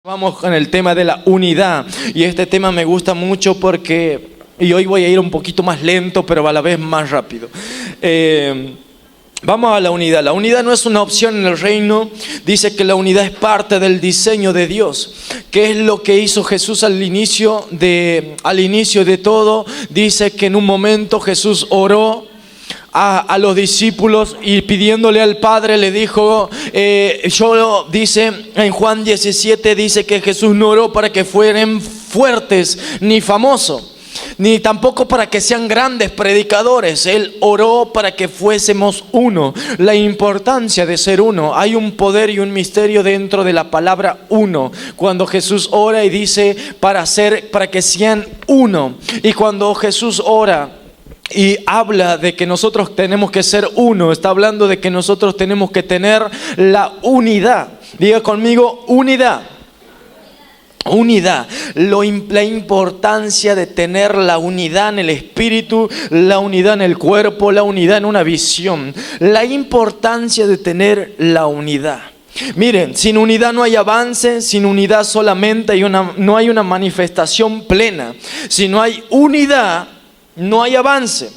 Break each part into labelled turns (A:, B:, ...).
A: Vamos con el tema de la unidad, y este tema me gusta mucho porque, y hoy voy a ir un poquito más lento pero a la vez más rápido. Vamos a la unidad. La unidad no es una opción en el reino. Dice que la unidad es parte del diseño de Dios. ¿Qué es lo que hizo Jesús al inicio de todo? Dice que en un momento Jesús oró a los discípulos y pidiéndole al Padre le dijo, dice en Juan 17, dice que Jesús no oró para que fueran fuertes ni famosos, ni tampoco para que sean grandes predicadores. Él oró para que fuésemos uno. La importancia de ser uno. Hay un poder y un misterio dentro de la palabra uno. Cuando Jesús ora y dice para que sean uno. Y cuando Jesús ora y habla de que nosotros tenemos que ser uno, está hablando de que nosotros tenemos que tener la unidad. Diga conmigo, unidad. Unidad, la importancia de tener la unidad en el espíritu, la unidad en el cuerpo, la unidad en una visión. La importancia de tener la unidad. Miren, sin unidad no hay avance, sin unidad solamente no hay una manifestación plena. Si no hay unidad, no hay avance.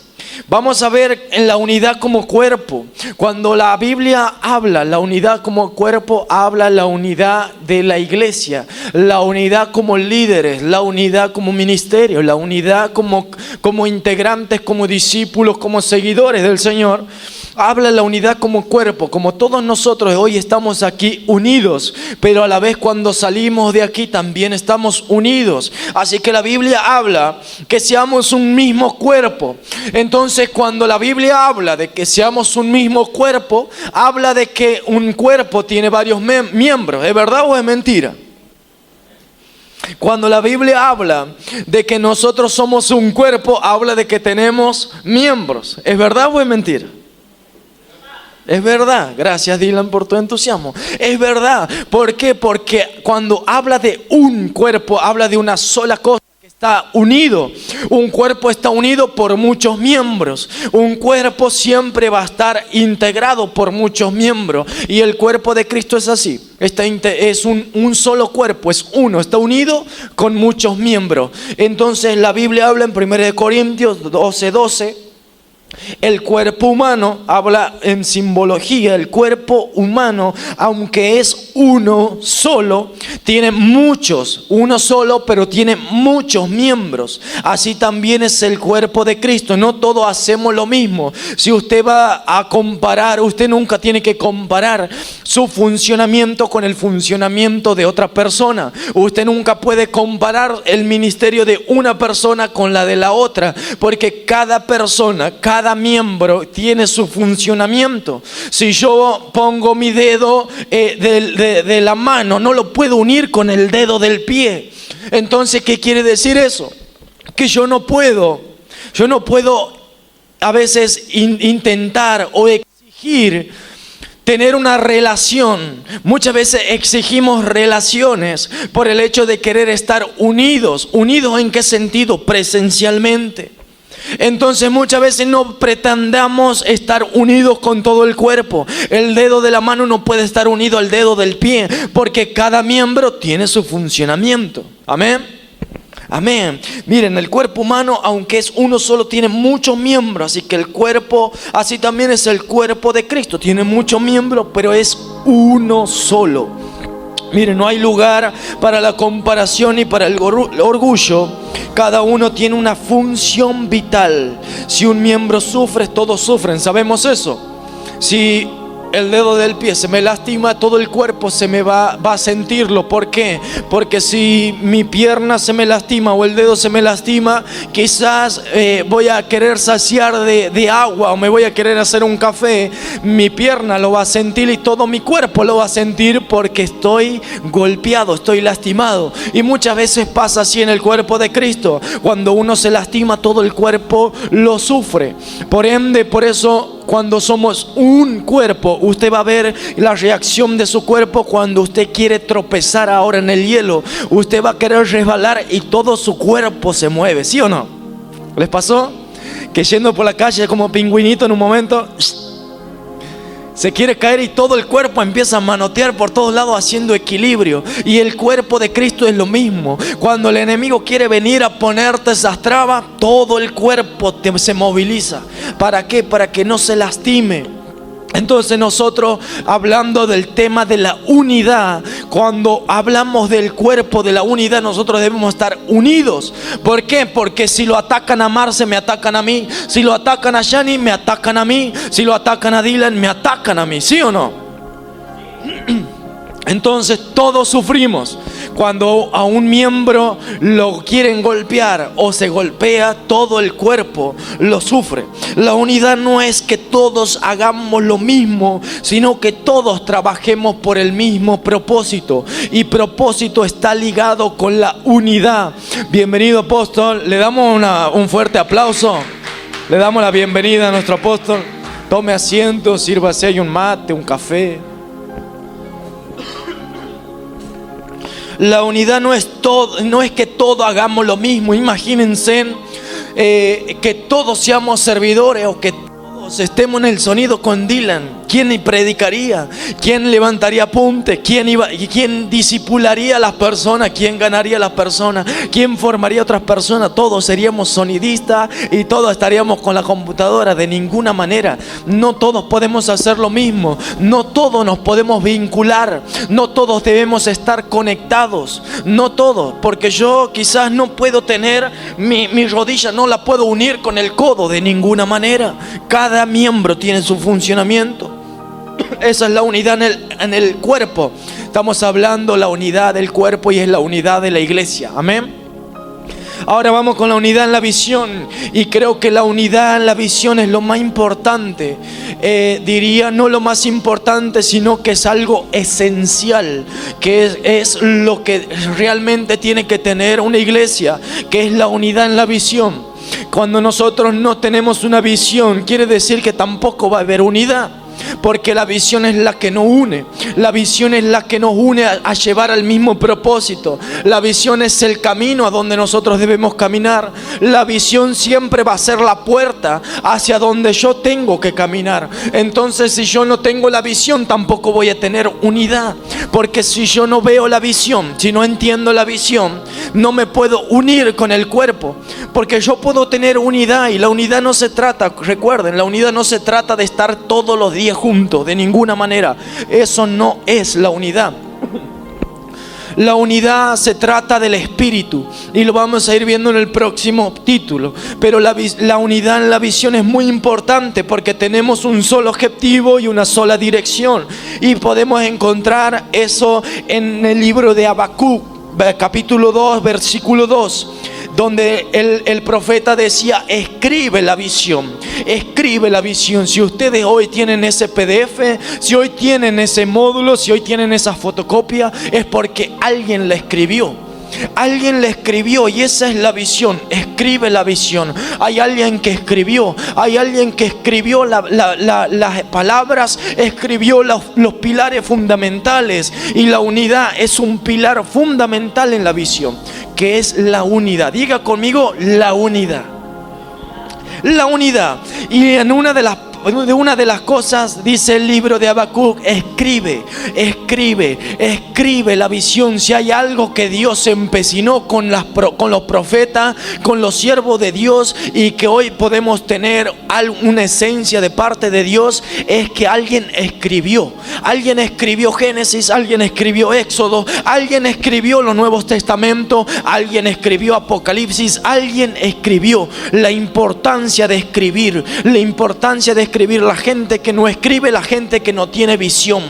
A: Vamos a ver en la unidad como cuerpo. Cuando la Biblia habla la unidad como cuerpo, habla la unidad de la iglesia, la unidad como líderes, la unidad como ministerio, la unidad como integrantes, como discípulos, como seguidores del Señor. Habla la unidad como cuerpo, como todos nosotros hoy estamos aquí unidos, pero a la vez cuando salimos de aquí también estamos unidos. Así que la Biblia habla que seamos un mismo cuerpo. Entonces, cuando la Biblia habla de que seamos un mismo cuerpo, habla de que un cuerpo tiene varios miembros. ¿Es verdad o es mentira? Cuando la Biblia habla de que nosotros somos un cuerpo, habla de que tenemos miembros. ¿Es verdad o es mentira? Es verdad. Gracias, Dylan, por tu entusiasmo. Es verdad. ¿Por qué? Porque cuando habla de un cuerpo, habla de una sola cosa que está unido. Un cuerpo está unido por muchos miembros. Un cuerpo siempre va a estar integrado por muchos miembros. Y el cuerpo de Cristo es así. Es un solo cuerpo, es uno, está unido con muchos miembros. Entonces la Biblia habla en 1 Corintios 12:12. El cuerpo humano, habla en simbología, el cuerpo humano, aunque es uno solo, tiene uno solo, pero tiene muchos miembros. Así también es el cuerpo de Cristo. No todos hacemos lo mismo. Si usted va a comparar, usted nunca tiene que comparar su funcionamiento con el funcionamiento de otra persona. Usted nunca puede comparar el ministerio de una persona con la de la otra, porque cada persona, cada miembro tiene su funcionamiento. Si yo pongo mi dedo de la mano, no lo puedo unir con el dedo del pie. Entonces, ¿qué quiere decir eso? Que yo no puedo a veces intentar o exigir tener una relación. Muchas veces exigimos relaciones por el hecho de querer estar unidos. ¿Unidos en qué sentido? Presencialmente. Entonces muchas veces no pretendamos estar unidos con todo el cuerpo. El dedo de la mano no puede estar unido al dedo del pie, porque cada miembro tiene su funcionamiento. Amén. Amén. Miren, el cuerpo humano, aunque es uno solo, tiene muchos miembros. Así que el cuerpo, así también es el cuerpo de Cristo. Tiene muchos miembros, pero es uno solo. Miren, no hay lugar para la comparación ni para el orgullo. Cada uno tiene una función vital. Si un miembro sufre, todos sufren. ¿Sabemos eso? Si el dedo del pie se me lastima, todo el cuerpo se me va a sentirlo. ¿Por qué? Porque si mi pierna se me lastima o el dedo se me lastima, quizás voy a querer saciar de agua o me voy a querer hacer un café. Mi pierna lo va a sentir y todo mi cuerpo lo va a sentir porque estoy golpeado, estoy lastimado. Y muchas veces pasa así en el cuerpo de Cristo. Cuando uno se lastima, todo el cuerpo lo sufre. Por ende, por eso, cuando somos un cuerpo, usted va a ver la reacción de su cuerpo cuando usted quiere tropezar ahora en el hielo. Usted va a querer resbalar y todo su cuerpo se mueve, ¿sí o no? ¿Les pasó? Que yendo por la calle como pingüinito en un momento Se quiere caer y todo el cuerpo empieza a manotear por todos lados haciendo equilibrio. Y el cuerpo de Cristo es lo mismo. Cuando el enemigo quiere venir a ponerte esas trabas, todo el cuerpo se moviliza. ¿Para qué? Para que no se lastime. Entonces nosotros, hablando del tema de la unidad, cuando hablamos del cuerpo de la unidad, nosotros debemos estar unidos. ¿Por qué? Porque si lo atacan a Marce, me atacan a mí. Si lo atacan a Yani, me atacan a mí. Si lo atacan a Dylan, me atacan a mí. ¿Sí o no? Entonces todos sufrimos cuando a un miembro lo quieren golpear o se golpea, todo el cuerpo lo sufre. La unidad no es que todos hagamos lo mismo, sino que todos trabajemos por el mismo propósito. Y propósito está ligado con la unidad. Bienvenido, apóstol. Le damos un fuerte aplauso. Le damos la bienvenida a nuestro apóstol. Tome asiento, sírvase ahí un mate, un café. La unidad no es que todos hagamos lo mismo. Imagínense que todos seamos servidores o que todos estemos en el sonido con Dylan. ¿Quién predicaría? ¿Quién levantaría apuntes? ¿Quién discipularía a las personas? ¿Quién ganaría a las personas? ¿Quién formaría a otras personas? Todos seríamos sonidistas y todos estaríamos con la computadora. De ninguna manera. No todos podemos hacer lo mismo. No todos nos podemos vincular. No todos debemos estar conectados. No todos. Porque yo quizás no puedo tener mi rodilla, no la puedo unir con el codo de ninguna manera. Cada miembro tiene su funcionamiento. Esa es la unidad en el cuerpo. Estamos hablando la unidad del cuerpo y es la unidad de la iglesia. Amén. Ahora vamos con la unidad en la visión. Y creo que la unidad en la visión es lo más importante. Diría no lo más importante, sino que es algo esencial. Que es lo que realmente tiene que tener una iglesia. Que es la unidad en la visión. Cuando nosotros no tenemos una visión, quiere decir que tampoco va a haber unidad. Porque la visión es la que nos une. La visión es la que nos une a llevar al mismo propósito. La visión es el camino a donde nosotros debemos caminar. La visión siempre va a ser la puerta hacia donde yo tengo que caminar. Entonces, si yo no tengo la visión, tampoco voy a tener unidad. Porque si yo no veo la visión, si no entiendo la visión, no me puedo unir con el cuerpo. Porque yo puedo tener unidad, y la unidad no se trata, recuerden, la unidad no se trata de estar todos los días juntos, de ninguna manera. Eso no es la unidad. La unidad se trata del espíritu, y lo vamos a ir viendo en el próximo título. Pero la unidad en la visión es muy importante porque tenemos un solo objetivo y una sola dirección. Y podemos encontrar eso en el libro de Habacuc, capítulo 2, versículo 2. Donde el profeta decía: escribe la visión, escribe la visión. Si ustedes hoy tienen ese PDF, si hoy tienen ese módulo, si hoy tienen esa fotocopia, es porque alguien la escribió. Alguien la escribió, y esa es la visión. Escribe la visión. Hay alguien que escribió. Hay alguien que escribió las palabras, escribió los pilares fundamentales. Y la unidad es un pilar fundamental en la visión, que es la unidad. Diga conmigo: la unidad. La unidad. Y en una de las cosas dice el libro de Habacuc: escribe la visión. Si hay algo que Dios se empecinó con los profetas, con los siervos de Dios, y que hoy podemos tener una esencia de parte de Dios, es que alguien escribió. Alguien escribió Génesis, alguien escribió Éxodo, alguien escribió los Nuevos Testamentos, alguien escribió Apocalipsis, alguien escribió. La importancia de escribir, la importancia de escribir. La gente que no escribe, la gente que no tiene visión,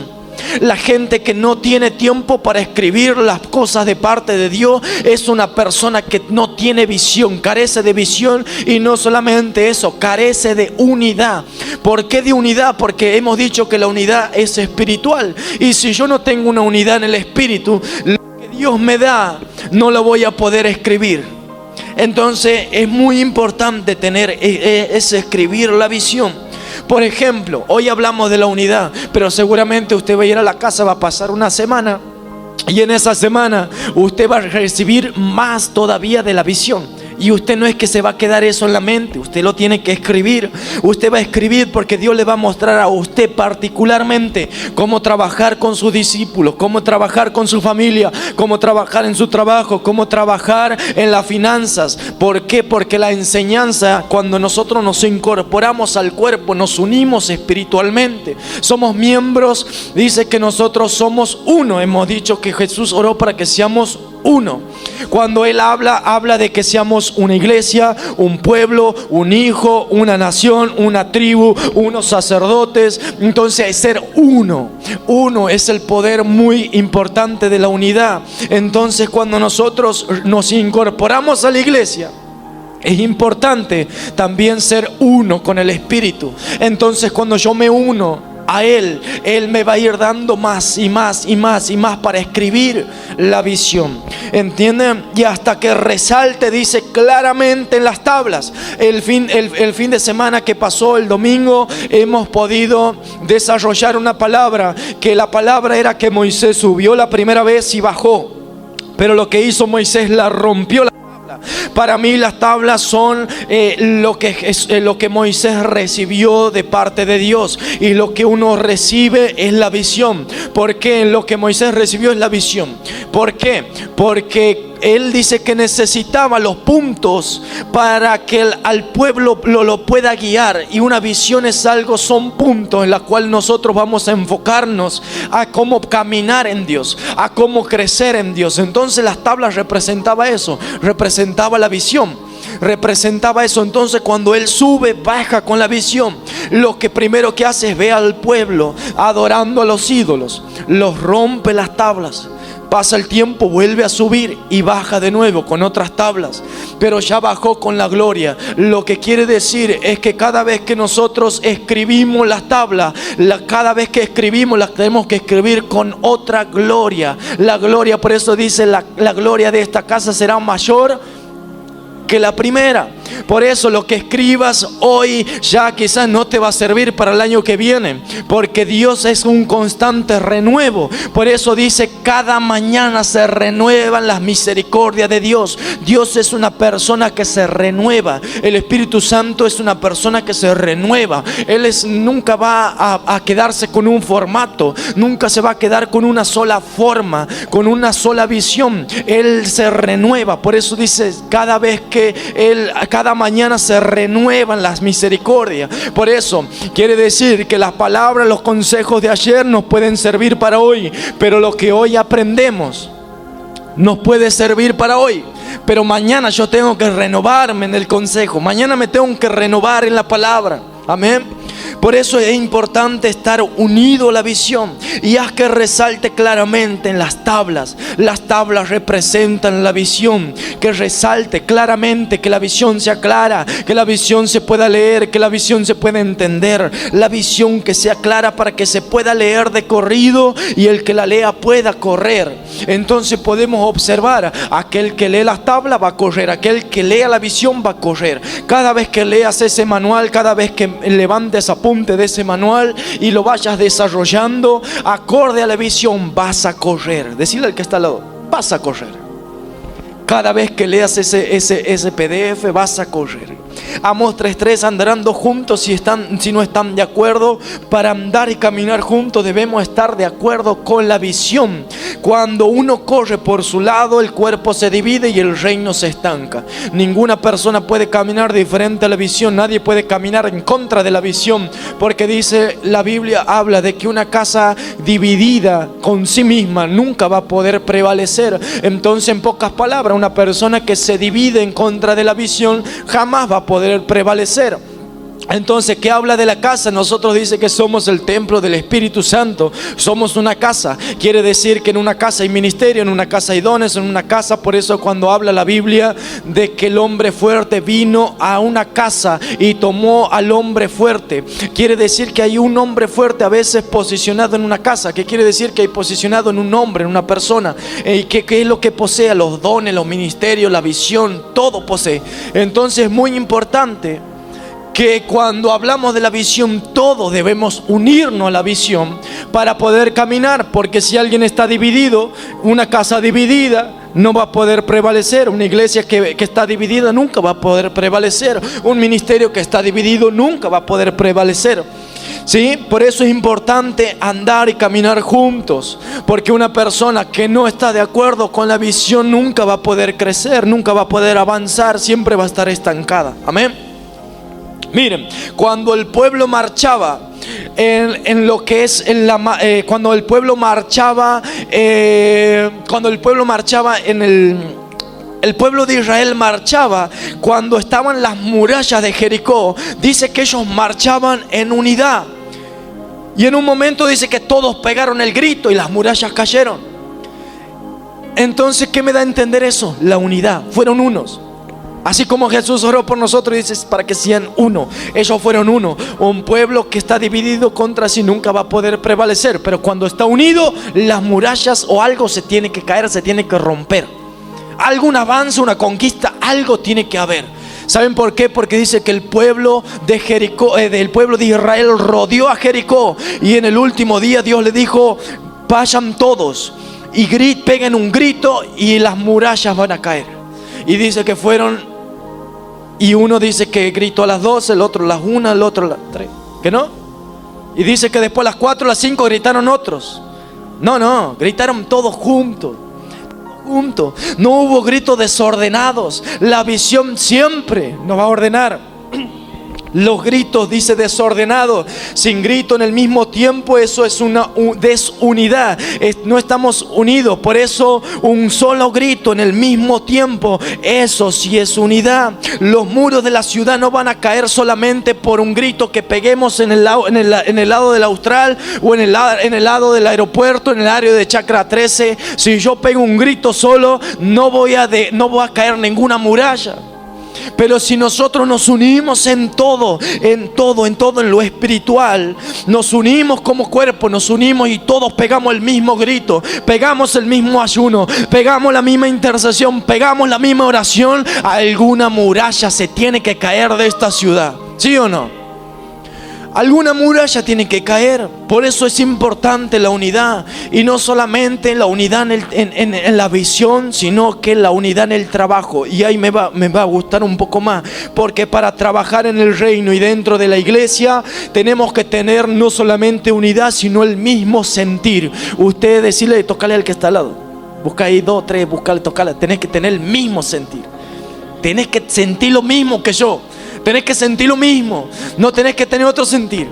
A: la gente que no tiene tiempo para escribir las cosas de parte de Dios, es una persona que no tiene visión, carece de visión. Y no solamente eso, carece de unidad. ¿Por qué de unidad? Porque hemos dicho que la unidad es espiritual. Y si yo no tengo una unidad en el espíritu, lo que Dios me da no lo voy a poder escribir. Entonces es muy importante tener escribir la visión. Por ejemplo, hoy hablamos de la unidad, pero seguramente usted va a ir a la casa, va a pasar una semana, y en esa semana usted va a recibir más todavía de la visión. Y usted no es que se va a quedar eso en la mente, usted lo tiene que escribir. Usted va a escribir porque Dios le va a mostrar a usted particularmente cómo trabajar con sus discípulos, cómo trabajar con su familia, cómo trabajar en su trabajo, cómo trabajar en las finanzas. ¿Por qué? Porque la enseñanza, cuando nosotros nos incorporamos al cuerpo, nos unimos espiritualmente. Somos miembros, dice que nosotros somos uno. Hemos dicho que Jesús oró para que seamos uno. Cuando Él habla de que seamos una iglesia, un pueblo, un hijo, una nación, una tribu, unos sacerdotes. Entonces ser uno es el poder muy importante de la unidad. Entonces cuando nosotros nos incorporamos a la iglesia, es importante también ser uno con el Espíritu. Entonces cuando yo me uno a Él, Él me va a ir dando más y más y más y más para escribir la visión. ¿Entienden? Y hasta que resalte, dice claramente en las tablas. El fin de semana que pasó, el domingo, hemos podido desarrollar una palabra, que la palabra era que Moisés subió la primera vez y bajó. Pero lo que hizo Moisés, la rompió la tabla. Para mí las tablas son lo que Moisés recibió de parte de Dios. Y lo que uno recibe es la visión. ¿Por qué? Lo que Moisés recibió es la visión. ¿Por qué? Porque él dice que necesitaba los puntos para que al pueblo lo pueda guiar. Y una visión es algo, son puntos en los cuales nosotros vamos a enfocarnos a cómo caminar en Dios, a cómo crecer en Dios. Entonces las tablas representaba eso, representaba la visión, representaba eso. Entonces cuando él sube, baja con la visión, lo que primero que hace es ver al pueblo adorando a los ídolos, los rompe las tablas. Pasa el tiempo, vuelve a subir y baja de nuevo con otras tablas, pero ya bajó con la gloria. Lo que quiere decir es que cada vez que nosotros escribimos las tablas, cada vez que escribimos las tenemos que escribir con otra gloria. La gloria, por eso dice la gloria de esta casa será mayor que la primera. Por eso lo que escribas hoy ya quizás no te va a servir para el año que viene, porque Dios es un constante renuevo. Por eso dice cada mañana se renuevan las misericordias de Dios. Dios es una persona que se renueva. El Espíritu Santo es una persona que se renueva. Él nunca va a quedarse con un formato, nunca se va a quedar con una sola forma, con una sola visión. Él se renueva. Por eso dice cada vez que cada mañana se renuevan las misericordias. Por eso quiere decir que las palabras, los consejos de ayer nos pueden servir para hoy, pero lo que hoy aprendemos nos puede servir para hoy. Pero mañana yo tengo que renovarme en el consejo, mañana me tengo que renovar en la palabra. Amén. Por eso es importante estar unido a la visión y haz que resalte claramente en las tablas. Las tablas representan la visión, que resalte claramente, que la visión sea clara, que la visión se pueda leer, que la visión se pueda entender. La visión que sea clara para que se pueda leer de corrido y el que la lea pueda correr. Entonces podemos observar, aquel que lee las tablas va a correr, aquel que lea la visión va a correr. Cada vez que leas ese manual, cada vez que levantes apunte de ese manual y lo vayas desarrollando acorde a la visión, vas a correr. Decirle al que está al lado, vas a correr. Cada vez que leas ese PDF vas a correr. Amos 3:3, andarán dos juntos si no están de acuerdo. Para andar y caminar juntos debemos estar de acuerdo con la visión. Cuando uno corre por su lado, el cuerpo se divide y el reino se estanca. Ninguna persona puede caminar diferente a la visión. Nadie puede caminar en contra de la visión, porque dice la Biblia, habla de que una casa dividida con sí misma nunca va a poder prevalecer. Entonces, en pocas palabras, una persona que se divide en contra de la visión jamás va a poder prevalecer. Entonces, ¿qué habla de la casa? Nosotros dice que somos el templo del Espíritu Santo. Somos una casa. Quiere decir que en una casa hay ministerio, en una casa hay dones, en una casa. Por eso cuando habla la Biblia de que el hombre fuerte vino a una casa y tomó al hombre fuerte, quiere decir que hay un hombre fuerte a veces posicionado en una casa. ¿Qué quiere decir? Que hay posicionado en un hombre, en una persona. ¿Qué es lo que posee? Los dones, los ministerios, la visión, todo posee. Entonces es muy importante que cuando hablamos de la visión, todos debemos unirnos a la visión para poder caminar. Porque si alguien está dividido, una casa dividida no va a poder prevalecer. Una iglesia que está dividida nunca va a poder prevalecer. Un ministerio que está dividido nunca va a poder prevalecer. ¿Sí? Por eso es importante andar y caminar juntos, porque una persona que no está de acuerdo con la visión nunca va a poder crecer, nunca va a poder avanzar, siempre va a estar estancada. Amén. Miren, cuando el pueblo marchaba cuando el pueblo marchaba el pueblo de Israel marchaba, cuando estaban las murallas de Jericó, dice que ellos marchaban en unidad. Y en un momento dice que todos pegaron el grito y las murallas cayeron. Entonces, ¿qué me da a entender eso? La unidad, fueron unos. Así como Jesús oró por nosotros y dice para que sean uno. Ellos fueron uno. Un pueblo que está dividido contra sí nunca va a poder prevalecer. Pero cuando está unido, las murallas o algo se tiene que caer, se tiene que romper. Algún avance, una conquista, algo tiene que haber. ¿Saben por qué? Porque dice que el pueblo de Jericó, del pueblo de Israel rodeó a Jericó. Y en el último día Dios le dijo: vayan todos y peguen un grito y las murallas van a caer. Y dice que fueron, y uno dice que gritó a las 12, el otro a las 1, el otro a las 3. ¿Que no? Y dice que después a las 4, a las 5 gritaron otros. No, gritaron todos juntos. No hubo gritos desordenados. La visión siempre nos va a ordenar. Los gritos, dice, desordenados, sin grito en el mismo tiempo, eso es una desunidad. No estamos unidos. Por eso un solo grito en el mismo tiempo, eso sí es unidad. Los muros de la ciudad no van a caer solamente por un grito que peguemos en el lado del Austral o en el lado del aeropuerto, en el área de Chacra 13. Si yo pego un grito solo, no voy a caer ninguna muralla. Pero si nosotros nos unimos en todo, en lo espiritual, nos unimos como cuerpo, nos unimos y todos pegamos el mismo grito, pegamos el mismo ayuno, pegamos la misma intercesión, pegamos la misma oración, alguna muralla se tiene que caer de esta ciudad. ¿Sí o no? Alguna muralla tiene que caer. Por eso es importante la unidad. Y no solamente la unidad en la visión, sino que la unidad en el trabajo. Y ahí me va a gustar un poco más. Porque para trabajar en el reino y dentro de la iglesia, tenemos que tener no solamente unidad, sino el mismo sentir. Usted decirle, tocarle al que está al lado. Busca ahí 2, 3, buscarle, tocarle. Tenés que tener el mismo sentir. Tenés que sentir lo mismo que yo. Tenés que sentir lo mismo. No tenés que tener otro sentir.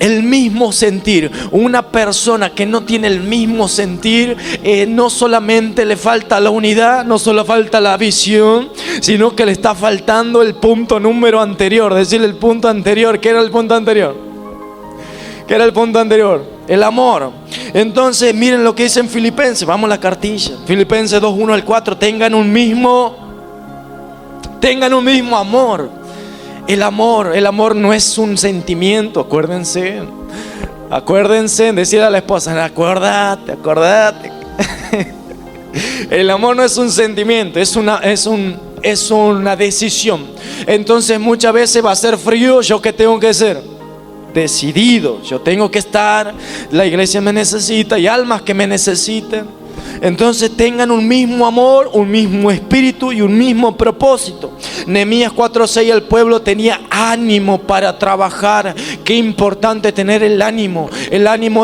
A: El mismo sentir. Una persona que no tiene el mismo sentir, no solamente le falta la unidad, no solo falta la visión, sino que le está faltando el punto número anterior. Decirle el punto anterior. ¿Qué era el punto anterior? ¿Qué era el punto anterior? El amor. Entonces miren lo que dice en Filipenses. Vamos a la cartilla. Filipenses 2, 1 al 4. Tengan un mismo amor. El amor no es un sentimiento, acuérdense en decirle a la esposa, acordate. El amor no es un sentimiento, es una decisión. Entonces muchas veces va a ser frío. ¿Yo qué tengo que hacer? Decidido. Yo tengo que estar, la iglesia me necesita, hay almas que me necesitan. Entonces tengan un mismo amor, un mismo espíritu y un mismo propósito. Nehemías 4:6, el pueblo tenía ánimo para trabajar. Qué importante tener el ánimo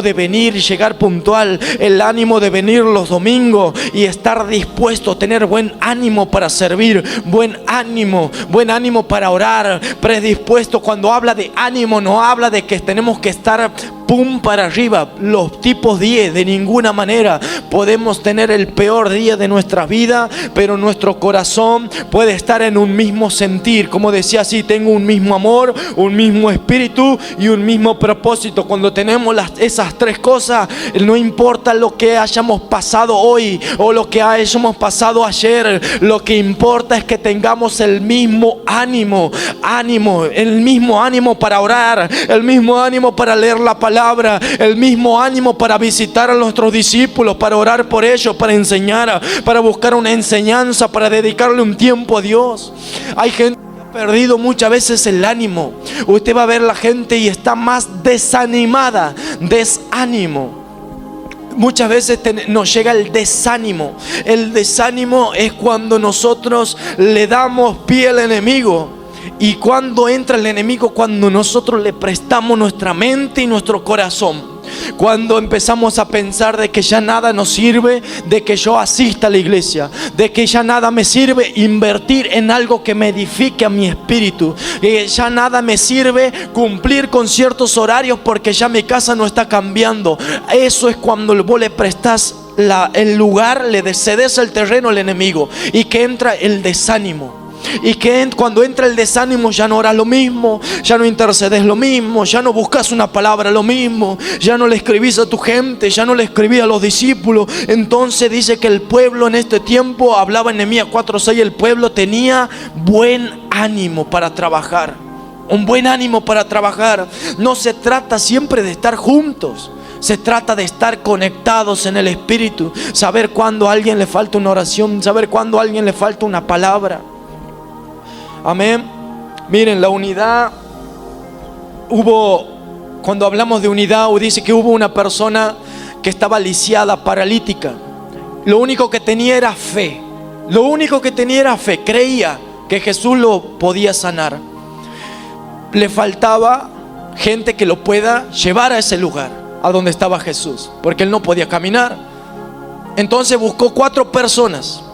A: de venir y llegar puntual, el ánimo de venir los domingos y estar dispuesto, tener buen ánimo para servir, buen ánimo para orar, predispuesto. Cuando habla de ánimo no habla de que tenemos que estar pum para arriba, los tipos 10, de ninguna manera. Podemos tener el peor día de nuestra vida, pero nuestro corazón puede estar en un mismo sentir. Como decía así, tengo un mismo amor, un mismo espíritu y un mismo propósito. Cuando tenemos esas tres cosas, no importa lo que hayamos pasado hoy o lo que hayamos pasado ayer, lo que importa es que tengamos el mismo ánimo, el mismo ánimo para orar, el mismo ánimo para leer la palabra, el mismo ánimo para visitar a nuestros discípulos, para orar por ellos, para enseñar, para buscar una enseñanza, para dedicarle un tiempo a Dios. Hay gente que ha perdido muchas veces el ánimo. Usted va a ver la gente y está más desanimada, desánimo. Muchas veces nos llega el desánimo. El desánimo es cuando nosotros le damos pie al enemigo. Y cuando entra el enemigo, cuando nosotros le prestamos nuestra mente y nuestro corazón. Cuando empezamos a pensar de que ya nada nos sirve, de que yo asista a la iglesia, de que ya nada me sirve invertir en algo que me edifique a mi espíritu, ya nada me sirve cumplir con ciertos horarios porque ya mi casa no está cambiando. Eso es cuando vos le prestás el lugar, le cedes el terreno al enemigo y que entra el desánimo. Y que cuando entra el desánimo ya no oras lo mismo, ya no intercedes lo mismo, ya no buscas una palabra lo mismo, ya no le escribís a tu gente, ya no le escribís a los discípulos. Entonces dice que el pueblo en este tiempo, hablaba en Nehemías 4:6, el pueblo tenía buen ánimo para trabajar. Un buen ánimo para trabajar. No se trata siempre de estar juntos. Se trata de estar conectados en el Espíritu. Saber cuándo a alguien le falta una oración, saber cuándo a alguien le falta una palabra. Amén. Miren, la unidad, cuando hablamos de unidad, dice que hubo una persona que estaba lisiada, paralítica. Lo único que tenía era fe. Lo único que tenía era fe. Creía que Jesús lo podía sanar. Le faltaba gente que lo pueda llevar a ese lugar, a donde estaba Jesús, porque él no podía caminar. Entonces buscó 4 personas.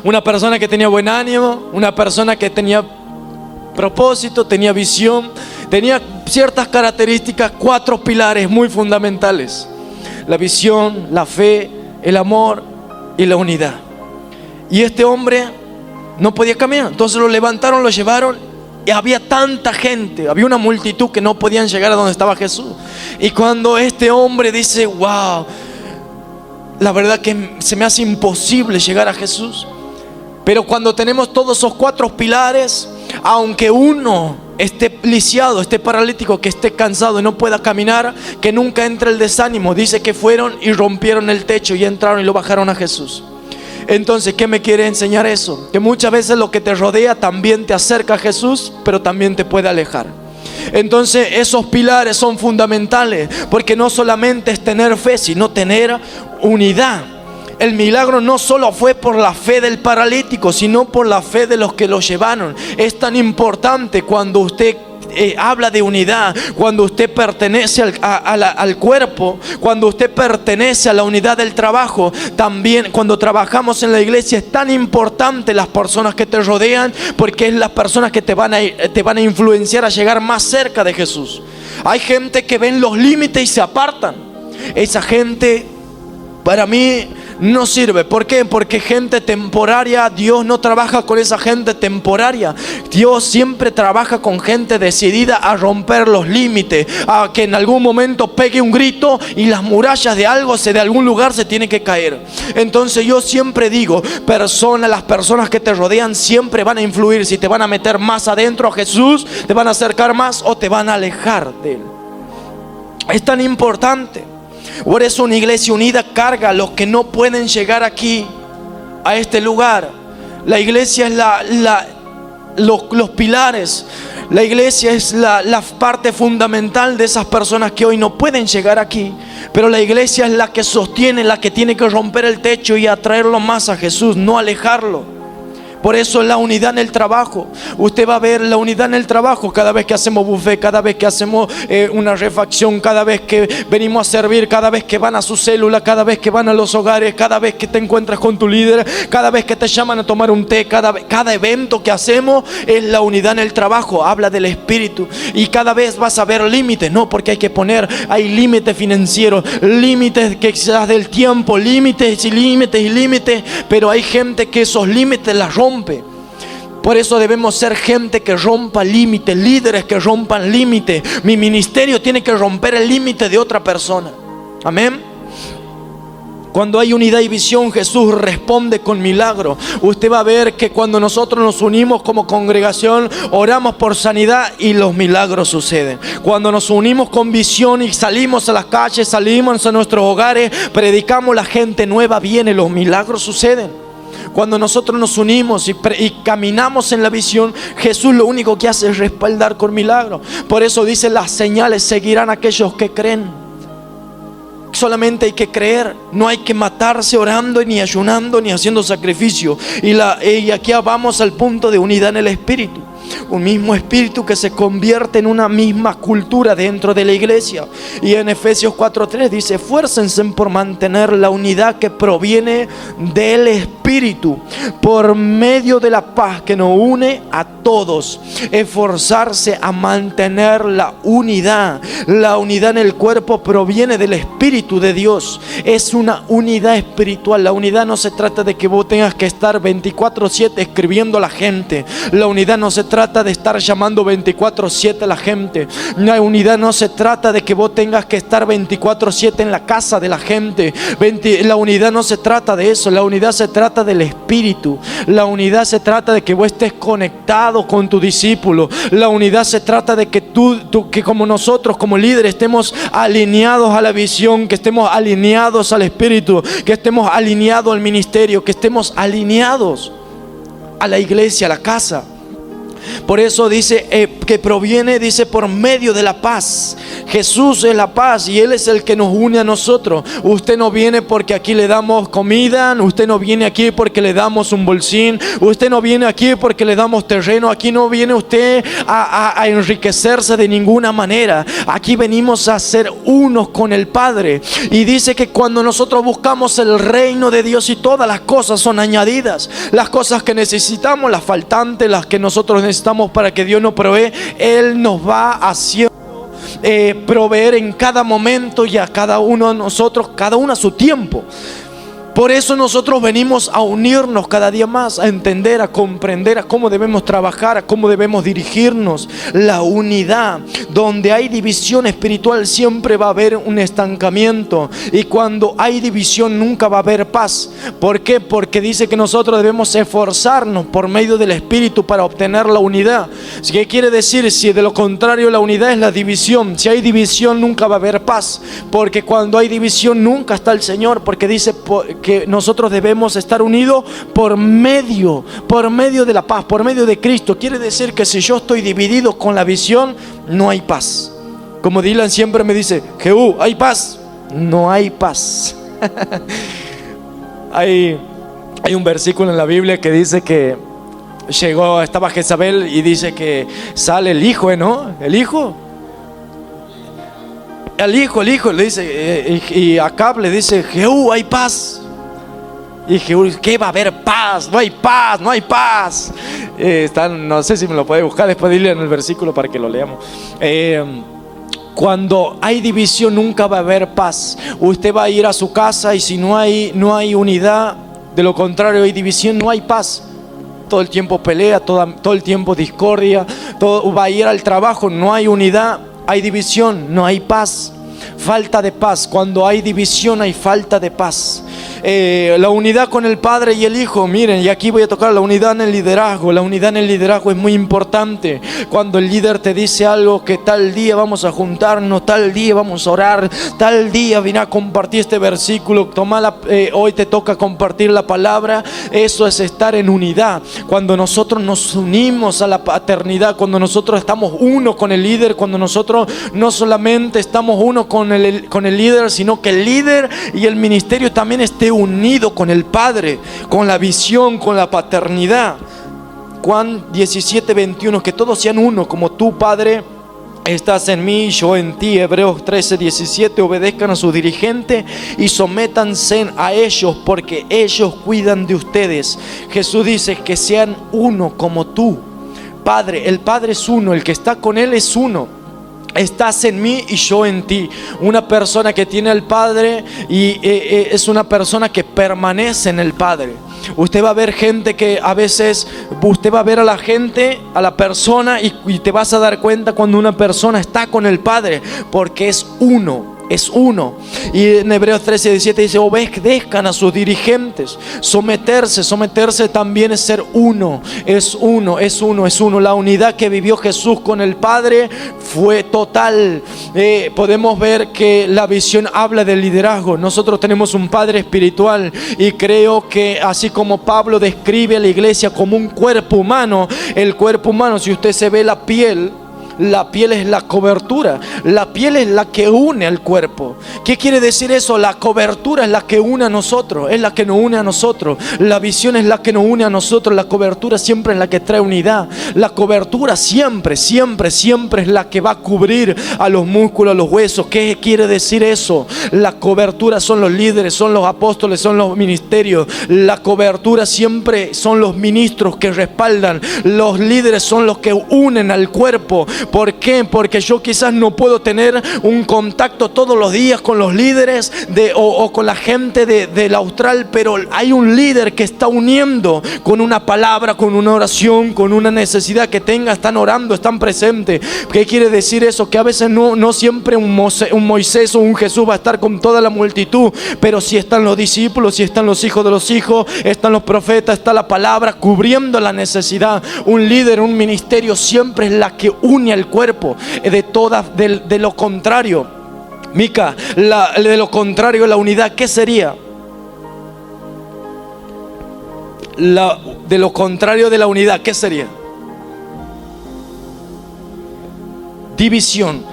A: Una persona que tenía buen ánimo, una persona que tenía propósito, tenía visión, tenía ciertas características, 4 pilares muy fundamentales: la visión, la fe, el amor y la unidad. Y este hombre no podía caminar, entonces lo levantaron, lo llevaron, y había tanta gente, había una multitud que no podían llegar a donde estaba Jesús. Y cuando este hombre dice: wow, la verdad que se me hace imposible llegar a Jesús. Pero cuando tenemos todos esos 4 pilares, aunque uno esté lisiado, esté paralítico, que esté cansado y no pueda caminar, que nunca entre el desánimo. Dice que fueron y rompieron el techo y entraron y lo bajaron a Jesús. Entonces, ¿qué me quiere enseñar eso? Que muchas veces lo que te rodea también te acerca a Jesús, pero también te puede alejar. Entonces esos pilares son fundamentales, porque no solamente es tener fe, sino tener unidad. El milagro no solo fue por la fe del paralítico, sino por la fe de los que lo llevaron. Es tan importante cuando usted habla de unidad, cuando usted pertenece al cuerpo, cuando usted pertenece a la unidad del trabajo. También cuando trabajamos en la iglesia es tan importante las personas que te rodean, porque es las personas que te van a influenciar a llegar más cerca de Jesús. Hay gente que ven los límites y se apartan. Esa gente para mí no sirve. ¿Por qué? Porque gente temporaria, Dios no trabaja con esa gente temporaria. Dios siempre trabaja con gente decidida a romper los límites, a que en algún momento pegue un grito y las murallas de algún lugar se tienen que caer. Entonces yo siempre digo, las personas que te rodean siempre van a influir. Si te van a meter más adentro a Jesús, te van a acercar más o te van a alejar de Él. Es tan importante. Por eso una iglesia unida carga a los que no pueden llegar aquí, a este lugar. La iglesia es los pilares. La iglesia es la parte fundamental de esas personas que hoy no pueden llegar aquí. Pero la iglesia es la que sostiene, la que tiene que romper el techo y atraerlo más a Jesús, no alejarlo. Por eso la unidad en el trabajo. Usted va a ver la unidad en el trabajo cada vez que hacemos buffet, cada vez que hacemos una refacción, cada vez que venimos a servir, cada vez que van a su célula, cada vez que van a los hogares, cada vez que te encuentras con tu líder, cada vez que te llaman a tomar un té, cada evento que hacemos es la unidad en el trabajo. Habla del Espíritu. Y cada vez vas a ver límites, no, porque hay límites financieros, límites que quizás del tiempo, límites y límites y límites, pero hay gente que esos límites las rompe. Por eso debemos ser gente que rompa límites, líderes que rompan límites. Mi ministerio tiene que romper el límite de otra persona. Amén. Cuando hay unidad y visión, Jesús responde con milagro. Usted va a ver que cuando nosotros nos unimos como congregación, oramos por sanidad y los milagros suceden. Cuando nos unimos con visión y salimos a las calles, salimos a nuestros hogares, predicamos, la gente nueva viene, los milagros suceden. Cuando nosotros nos unimos y caminamos en la visión, Jesús lo único que hace es respaldar con milagros. Por eso dice: las señales seguirán a aquellos que creen. solamente hay que creer, no hay que matarse orando, ni ayunando, ni haciendo sacrificio. Y aquí vamos al punto de unidad en el Espíritu. Un mismo espíritu que se convierte en una misma cultura dentro de la iglesia. Y en Efesios 4:3 dice: esfuércense por mantener la unidad que proviene del Espíritu, por medio de la paz que nos une a todos. Esforzarse a mantener la unidad. La unidad en el cuerpo proviene del Espíritu de Dios. Es una unidad espiritual. La unidad no se trata de que vos tengas que estar 24/7 escribiendo a la gente. La unidad no se trata de estar llamando 24/7 a la gente. La unidad no se trata de que vos tengas que estar 24/7 en la casa de la gente. La unidad no se trata de eso. La unidad se trata del Espíritu. La unidad se trata de que vos estés conectado con tu discípulo. La unidad se trata de que que como nosotros como líderes estemos alineados a la visión, que estemos alineados al Espíritu, que estemos alineados al ministerio, que estemos alineados a la iglesia, a la casa. Por eso dice que proviene, dice, por medio de la paz. Jesús es la paz y Él es el que nos une a nosotros. Usted no viene porque aquí le damos comida, usted no viene aquí porque le damos un bolsín, usted no viene aquí porque le damos terreno. Aquí no viene usted a enriquecerse de ninguna manera. Aquí venimos a ser unos con el Padre. Y dice que cuando nosotros buscamos el reino de Dios, y todas las cosas son añadidas, las cosas que necesitamos, las faltantes, las que nosotros necesitamos para que Dios nos provee, Él nos va haciendo proveer en cada momento, y a cada uno de nosotros, cada uno a su tiempo. Por eso nosotros venimos a unirnos cada día más, a entender, a comprender, a cómo debemos trabajar, a cómo debemos dirigirnos. La unidad. Donde hay división espiritual siempre va a haber un estancamiento. Y cuando hay división nunca va a haber paz. ¿Por qué? Porque dice que nosotros debemos esforzarnos por medio del Espíritu para obtener la unidad. ¿Qué quiere decir? Si de lo contrario la unidad es la división. Si hay división nunca va a haber paz. Porque cuando hay división nunca está el Señor. Porque dice que nosotros debemos estar unidos por medio de la paz, por medio de Cristo. Quiere decir que si yo estoy dividido con la visión, no hay paz. Como Dylan siempre me dice: Jehú, ¿hay paz? No hay paz. Hay un versículo en la Biblia que dice que estaba Jezabel y dice que sale el hijo, ¿no? El hijo le dice, y Acab le dice: Jehú, ¿hay paz? Y Jehú, ¿qué va a haber paz? No hay paz, no hay paz. No sé si me lo puede buscar después, dile en el versículo para que lo leamos. Cuando hay división nunca va a haber paz. Usted va a ir a su casa y si no hay unidad, de lo contrario hay división, no hay paz. Todo el tiempo pelea, todo el tiempo discordia. Va a ir al trabajo, no hay unidad, hay división, no hay paz. Falta de paz. Cuando hay división hay falta de paz. La unidad con el Padre y el Hijo. Miren, y aquí voy a tocar la unidad en el liderazgo. La unidad en el liderazgo es muy importante. Cuando el líder te dice algo, que tal día vamos a juntarnos, tal día vamos a orar, tal día vine a compartir este versículo, hoy te toca compartir la palabra. Eso es estar en unidad. Cuando nosotros nos unimos a la paternidad, cuando nosotros estamos uno con el líder, cuando nosotros no solamente estamos uno con el líder, sino que el líder y el ministerio también esté unido con el Padre, con la visión, con la paternidad. Juan 17:21, que todos sean uno, como tú, Padre, estás en mí, yo en ti. Hebreos 13:17, obedezcan a su dirigente y sométanse a ellos, porque ellos cuidan de ustedes. Jesús dice que sean uno como tú, Padre. El Padre es uno, el que está con Él es uno. Estás en mí y yo en ti. Una persona que tiene al Padre es una persona que permanece en el Padre. Usted va a ver gente que a veces, usted va a ver a la gente, a la persona, y te vas a dar cuenta cuando una persona está con el Padre, porque es uno. Es uno. Y en Hebreos 13:17 dice: obedezcan a sus dirigentes. Someterse también es ser uno. Es uno. La unidad que vivió Jesús con el Padre fue total. Podemos ver que la visión habla del liderazgo. Nosotros tenemos un Padre espiritual, y creo que así como Pablo describe a la iglesia como un cuerpo humano, el cuerpo humano, si usted se ve la piel La piel es la cobertura. La piel es la que une al cuerpo. ¿Qué quiere decir eso? La cobertura es la que une a nosotros, es la que nos une a nosotros. La visión es la que nos une a nosotros. La cobertura siempre es la que trae unidad. La cobertura siempre, siempre, siempre es la que va a cubrir a los músculos, a los huesos. ¿Qué quiere decir eso? La cobertura son los líderes, son los apóstoles, son los ministerios. La cobertura siempre son los ministros que respaldan. Los líderes son los que unen al cuerpo. ¿Por qué? Porque yo quizás no puedo tener un contacto todos los días con los líderes o con la gente del Austral, pero hay un líder que está uniendo con una palabra, con una oración, con una necesidad que tenga. Están orando, están presentes. ¿Qué quiere decir eso? Que a veces no siempre un Moisés o un Jesús va a estar con toda la multitud, pero si están los discípulos, si están los hijos de los hijos, están los profetas, está la palabra cubriendo la necesidad. Un líder, un ministerio siempre es la que une al cuerpo. De lo contrario, Mica, de lo contrario, la unidad, ¿qué sería? De lo contrario de la unidad, ¿qué sería? División.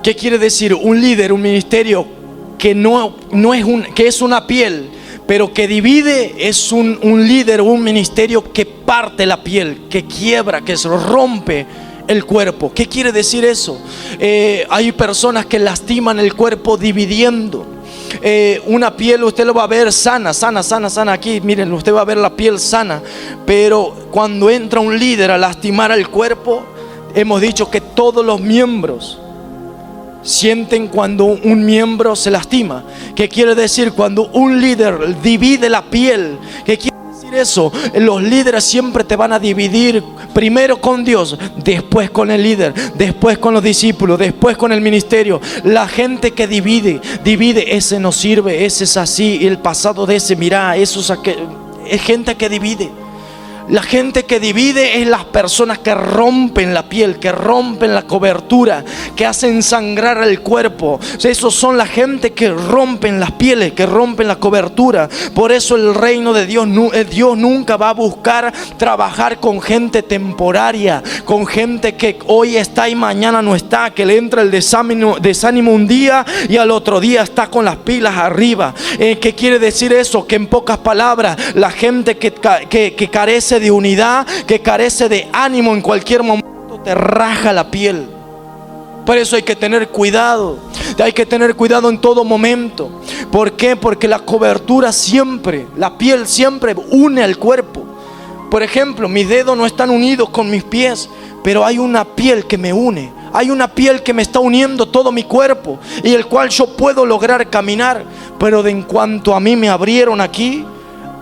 A: ¿Qué quiere decir? Un líder, un ministerio que que es una piel, pero que divide, es un líder, un ministerio que parte la piel, que quiebra, que se rompe el cuerpo. ¿Qué quiere decir eso? Hay personas que lastiman el cuerpo dividiendo. Una piel usted lo va a ver sana. Aquí, miren, usted va a ver la piel sana. Pero cuando entra un líder a lastimar al cuerpo, hemos dicho que todos los miembros sienten cuando un miembro se lastima. ¿Qué quiere decir? Cuando un líder divide la piel, ¿qué quiere decir eso? Los líderes siempre te van a dividir, primero con Dios, después con el líder, después con los discípulos, después con el ministerio. La gente que divide, ese no sirve, ese es así, el pasado de ese, mirá, eso es gente que divide. La gente que divide es las personas que rompen la piel, que rompen la cobertura, que hacen sangrar el cuerpo. O sea, esos son la gente que rompen las pieles, que rompen la cobertura. Por eso el reino de Dios, Dios nunca va a buscar trabajar con gente temporaria, con gente que hoy está y mañana no está, que le entra el desánimo un día y al otro día está con las pilas arriba. ¿Qué quiere decir eso? Que en pocas palabras, la gente que carece de unidad, que carece de ánimo, en cualquier momento te raja la piel. Por eso hay que tener cuidado. Hay que tener cuidado en todo momento. ¿Por qué? Porque la cobertura siempre, la piel siempre une al cuerpo. Por ejemplo, mis dedos no están unidos con mis pies, pero hay una piel que me une. Hay una piel que me está uniendo todo mi cuerpo, y el cual yo puedo lograr caminar. Pero en cuanto a mí me abrieron aquí,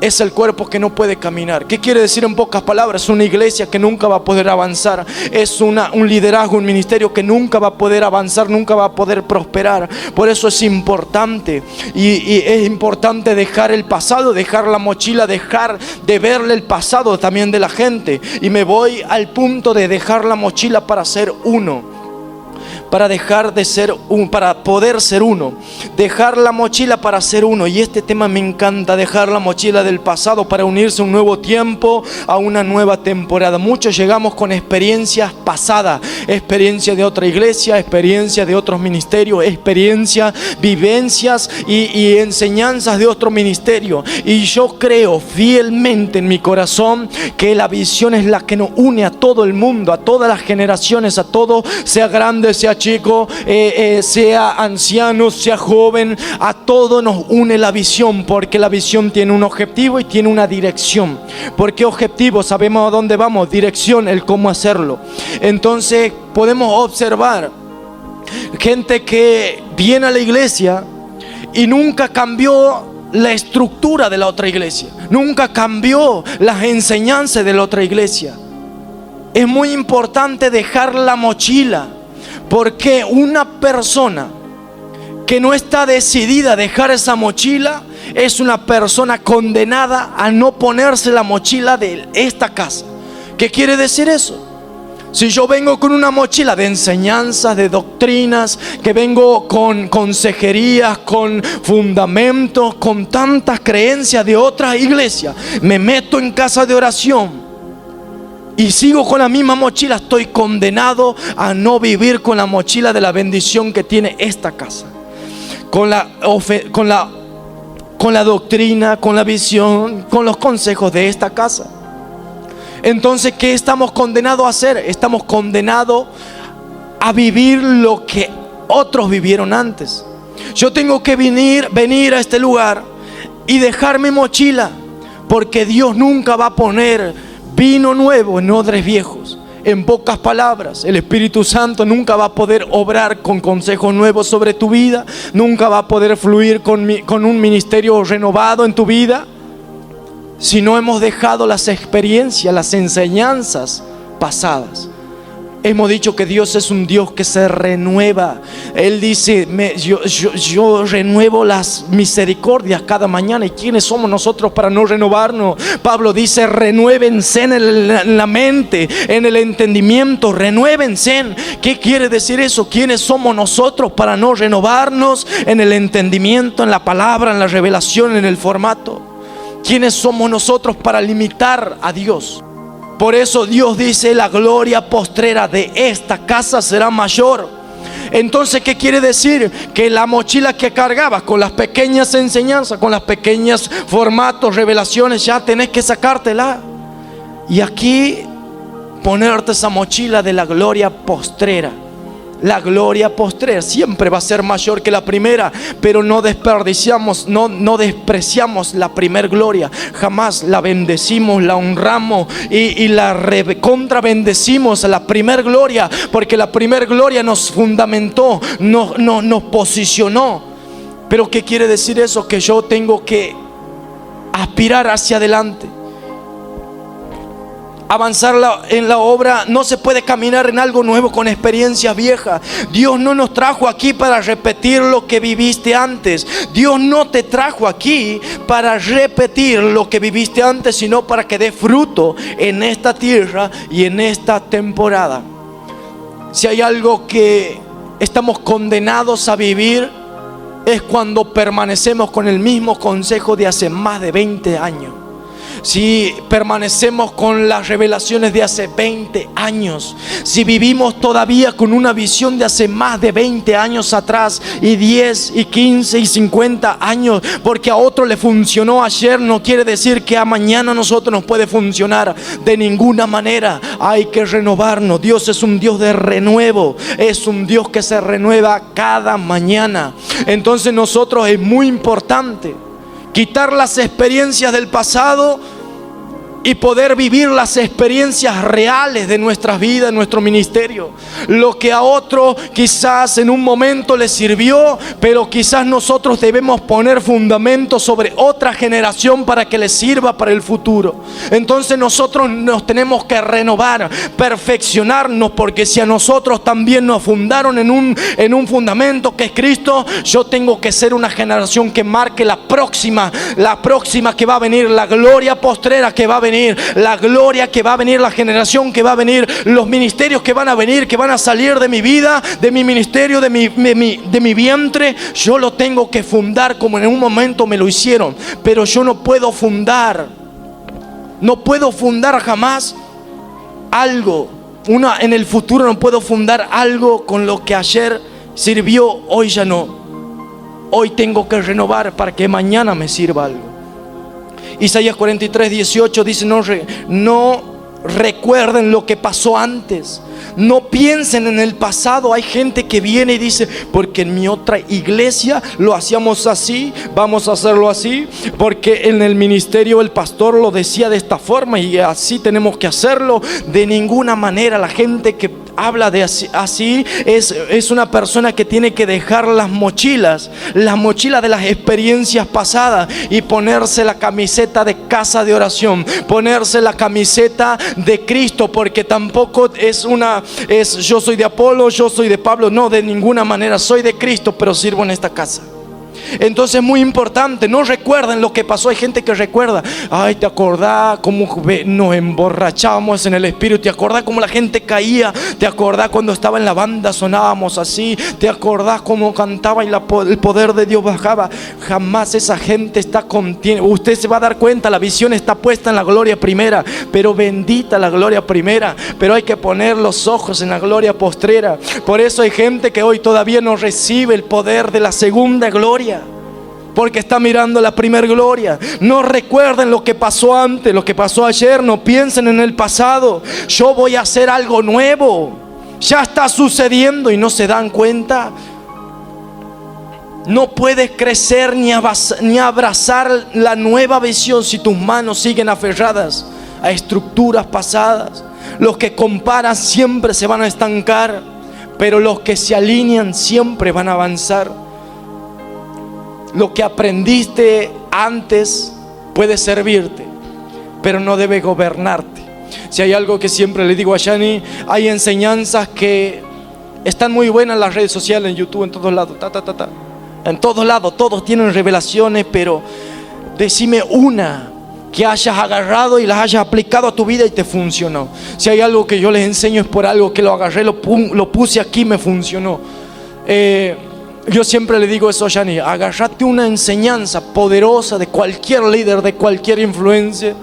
A: es el cuerpo que no puede caminar. ¿Qué quiere decir en pocas palabras? Una iglesia que nunca va a poder avanzar. Es un liderazgo, un ministerio que nunca va a poder avanzar, nunca va a poder prosperar. Por eso es importante. Y es importante dejar el pasado, dejar la mochila, dejar de verle el pasado también de la gente. Y me voy al punto de dejar la mochila para ser uno. Para dejar de ser para poder ser uno. Dejar la mochila para ser uno. Y este tema me encanta, dejar la mochila del pasado para unirse a un nuevo tiempo, a una nueva temporada. Muchos llegamos con experiencias pasadas, experiencia de otra iglesia, experiencia de otros ministerios, experiencias, vivencias y enseñanzas de otro ministerio. Y yo creo fielmente en mi corazón que la visión es la que nos une a todo el mundo, a todas las generaciones, a todo, sea grande, sea chico, sea anciano, sea joven, a todo nos une la visión, porque la visión tiene un objetivo y tiene una dirección. ¿Por qué objetivo? Sabemos a dónde vamos, dirección, el cómo hacerlo. Entonces podemos observar gente que viene a la iglesia y nunca cambió la estructura de la otra iglesia, nunca cambió las enseñanzas de la otra iglesia. Es muy importante dejar la mochila, porque una persona que no está decidida a dejar esa mochila es una persona condenada a no ponerse la mochila de esta casa. ¿Qué quiere decir eso? Si yo vengo con una mochila de enseñanzas, de doctrinas, que vengo con consejerías, con fundamentos, con tantas creencias de otras iglesias, me meto en casa de oración y sigo con la misma mochila, estoy condenado a no vivir con la mochila de la bendición que tiene esta casa, con la doctrina, con la visión, con los consejos de esta casa. Entonces, ¿qué estamos condenados a hacer? Estamos condenados a vivir lo que otros vivieron antes. Yo tengo que venir a este lugar y dejar mi mochila, porque Dios nunca va a poner vino nuevo en odres viejos. En pocas palabras, el Espíritu Santo nunca va a poder obrar con consejos nuevos sobre tu vida, nunca va a poder fluir con un ministerio renovado en tu vida, si no hemos dejado las experiencias, las enseñanzas pasadas. Hemos dicho que Dios es un Dios que se renueva. Él dice, yo renuevo las misericordias cada mañana. ¿Y quiénes somos nosotros para no renovarnos? Pablo dice, renuévense en la mente, en el entendimiento, renuévense. ¿Qué quiere decir eso? ¿Quiénes somos nosotros para no renovarnos en el entendimiento, en la palabra, en la revelación, en el formato? ¿Quiénes somos nosotros para limitar a Dios? Por eso Dios dice, la gloria postrera de esta casa será mayor. Entonces, ¿qué quiere decir? Que la mochila que cargabas con las pequeñas enseñanzas, con las pequeñas formatos, revelaciones, ya tenés que sacártela. Y aquí ponerte esa mochila de la gloria postrera. La gloria postrera siempre va a ser mayor que la primera, pero no despreciamos la primer gloria. Jamás la bendecimos, la honramos y la contra bendecimos a la primer gloria, porque la primer gloria nos fundamentó, nos posicionó. Pero ¿qué quiere decir eso? Que yo tengo que aspirar hacia adelante, avanzar en la obra. No se puede caminar en algo nuevo con experiencias viejas. Dios no nos trajo aquí para repetir lo que viviste antes. Dios no te trajo aquí para repetir lo que viviste antes, sino para que dé fruto en esta tierra y en esta temporada. Si hay algo que estamos condenados a vivir, es cuando permanecemos con el mismo consejo de hace más de 20 años. Si permanecemos con las revelaciones de hace 20 años, si vivimos todavía con una visión de hace más de 20 años atrás, y 10 y 15 y 50 años, porque a otro le funcionó ayer, no quiere decir que a mañana a nosotros nos puede funcionar. De ninguna manera. Hay que renovarnos. Dios es un Dios de renuevo, es un Dios que se renueva cada mañana. Entonces nosotros, es muy importante quitar las experiencias del pasado y poder vivir las experiencias reales de nuestras vidas, nuestro ministerio. Lo que a otro quizás en un momento le sirvió, pero quizás nosotros debemos poner fundamentos sobre otra generación para que le sirva para el futuro. Entonces nosotros nos tenemos que renovar, perfeccionarnos, porque si a nosotros también nos fundaron en un fundamento que es Cristo, yo tengo que ser una generación que marque la próxima que va a venir, la gloria postrera que va a venir, la gloria que va a venir, la generación que va a venir, los ministerios que van a venir, que van a salir de mi vida, de mi ministerio, de mi vientre. Yo lo tengo que fundar como en un momento me lo hicieron, pero yo no puedo fundar jamás algo, en el futuro no puedo fundar algo con lo que ayer sirvió, hoy ya no. Hoy tengo que renovar para que mañana me sirva algo. Isaías 43:18 dice, no recuerden lo que pasó antes, no piensen en el pasado. Hay gente que viene y dice, porque en mi otra iglesia lo hacíamos así, vamos a hacerlo así, porque en el ministerio el pastor lo decía de esta forma y así tenemos que hacerlo. De ninguna manera. La gente que habla de así es una persona que tiene que dejar las mochilas de las experiencias pasadas y ponerse la camiseta de casa de oración, ponerse la camiseta de Cristo, porque tampoco es yo soy de Apolo, yo soy de Pablo. No, de ninguna manera. Soy de Cristo, pero sirvo en esta casa. Entonces es muy importante, no recuerden lo que pasó. Hay gente que recuerda, ay, ¿te acordás cómo nos emborrachábamos en el espíritu? ¿Te acordás cómo la gente caía? ¿Te acordás cuando estaba en la banda sonábamos así? ¿Te acordás cómo cantaba y el poder de Dios bajaba? Jamás esa gente está contiene. Usted se va a dar cuenta, la visión está puesta en la gloria primera, pero bendita la gloria primera, pero hay que poner los ojos en la gloria postrera. Por eso hay gente que hoy todavía no recibe el poder de la segunda gloria, porque está mirando la primera gloria. No recuerden lo que pasó antes, lo que pasó ayer. No piensen en el pasado. Yo voy a hacer algo nuevo. Ya está sucediendo y no se dan cuenta. No puedes crecer ni abrazar la nueva visión si tus manos siguen aferradas a estructuras pasadas. Los que comparan siempre se van a estancar, pero los que se alinean siempre van a avanzar. Lo que aprendiste antes puede servirte, pero no debe gobernarte. Si hay algo que siempre le digo a Yani, hay enseñanzas que están muy buenas en las redes sociales, en YouTube, en todos lados, en todos lados, todos tienen revelaciones, pero decime una que hayas agarrado y las hayas aplicado a tu vida y te funcionó. Si hay algo que yo les enseño es por algo que lo agarré, lo puse aquí, me funcionó. Yo siempre le digo eso a Yani, agarrate una enseñanza poderosa de cualquier líder, de cualquier influencia,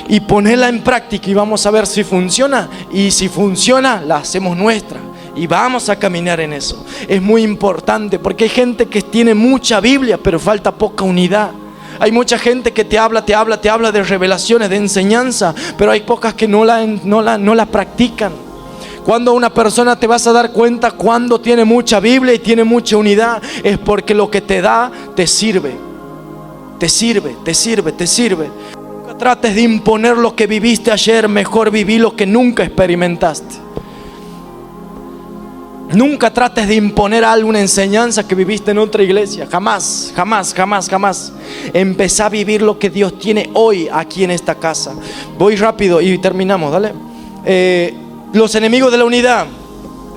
A: y ponela en práctica y vamos a ver si funciona. Y si funciona, la hacemos nuestra y vamos a caminar en eso. Es muy importante porque hay gente que tiene mucha Biblia, pero falta poca unidad. Hay mucha gente que te habla de revelaciones, de enseñanza, pero hay pocas que no la practican. Cuando una persona te vas a dar cuenta cuando tiene mucha Biblia y tiene mucha unidad, es porque lo que te da te sirve. Te sirve. Nunca trates de imponer lo que viviste ayer, mejor viví lo que nunca experimentaste. Nunca trates de imponer alguna enseñanza que viviste en otra iglesia. Jamás. Empezá a vivir lo que Dios tiene hoy aquí en esta casa. Voy rápido y terminamos, dale. Los enemigos de la unidad.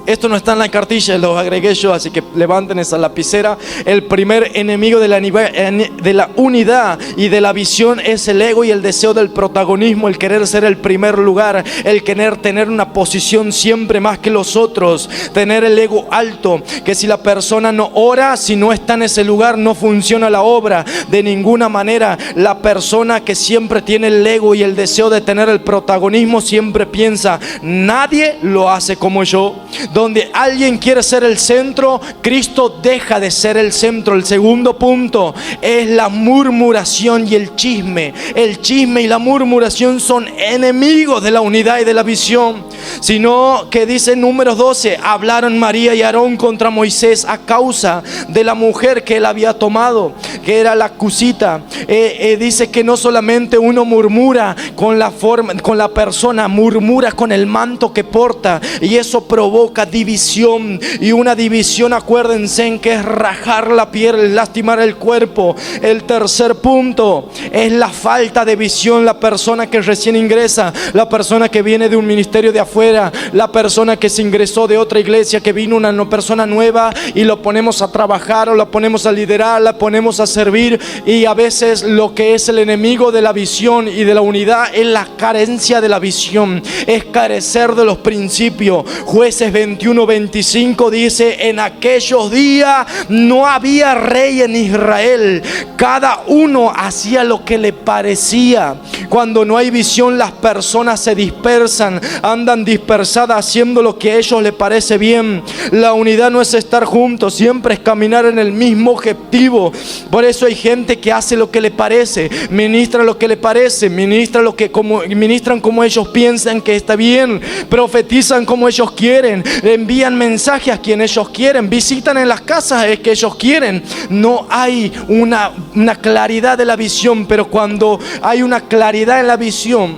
A: Esto no está en la cartilla, lo agregué yo, así que levanten esa lapicera. El primer enemigo de la unidad y de la visión es el ego y el deseo del protagonismo, el querer ser el primer lugar, el querer tener una posición siempre más que los otros, tener el ego alto, que si la persona no ora, si no está en ese lugar, no funciona la obra de ninguna manera. La persona que siempre tiene el ego y el deseo de tener el protagonismo siempre piensa, nadie lo hace como yo. Donde alguien quiere ser el centro, Cristo deja de ser el centro. El segundo punto es la murmuración y el chisme. El chisme y la murmuración son enemigos de la unidad y de la visión. Sino que dice en Números 12, hablaron María y Aarón contra Moisés a causa de la mujer que él había tomado, que era la cusita. Dice que no solamente uno murmura con la persona, murmura con el manto que porta, y eso provoca división. Y una división, acuérdense, en que es rajar la piel, lastimar el cuerpo. El tercer punto es la falta de visión. La persona que recién ingresa, la persona que viene de un ministerio de afuera, la persona que se ingresó de otra iglesia, que vino una persona nueva y lo ponemos a trabajar o la ponemos a liderar, la ponemos a servir, y a veces lo que es el enemigo de la visión y de la unidad es la carencia de la visión, es carecer de los principios. Jueces 21:25 dice, en aquellos días no había rey en Israel, cada uno hacía lo que le parecía. Cuando no hay visión, las personas se dispersan, andan dispersadas haciendo lo que a ellos les parece bien. La unidad no es estar juntos, siempre es caminar en el mismo objetivo. Por eso hay gente que hace lo que le parece, ministra lo que le parece, ministran como ellos piensan que está bien, profetizan como ellos quieren, envían mensajes a quien ellos quieren, visitan en las casas que ellos quieren. No hay una claridad de la visión. Pero cuando hay una claridad en la visión,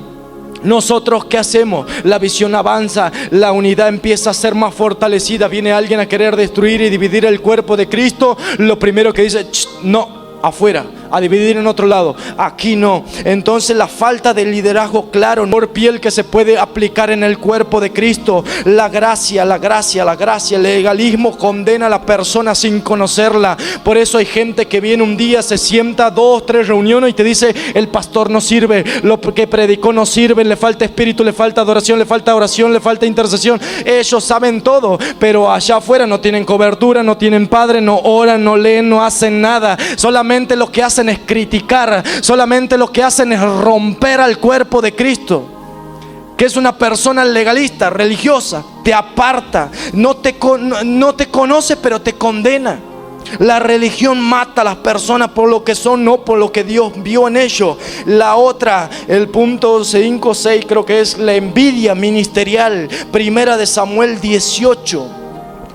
A: nosotros ¿qué hacemos? La visión avanza, la unidad empieza a ser más fortalecida. Viene alguien a querer destruir y dividir el cuerpo de Cristo, lo primero que dice, no, afuera, a dividir en otro lado. Aquí no. Entonces la falta de liderazgo claro, por piel que se puede aplicar en el cuerpo de Cristo. La gracia. El legalismo condena a la persona sin conocerla. Por eso hay gente que viene un día, se sienta 2, 3 reuniones y te dice: el pastor no sirve, lo que predicó no sirve, le falta espíritu, le falta adoración, le falta oración, le falta intercesión. Ellos saben todo, pero allá afuera no tienen cobertura, no tienen padre, no oran, no leen, no hacen nada. Solamente lo que hacen es criticar, solamente lo que hacen es romper al cuerpo de Cristo. Que es una persona legalista, religiosa, te aparta, no te conoce, pero te condena. La religión mata a las personas por lo que son, no por lo que Dios vio en ellos. La otra, el punto 5, 6 creo que es la envidia ministerial. Primera de Samuel 18.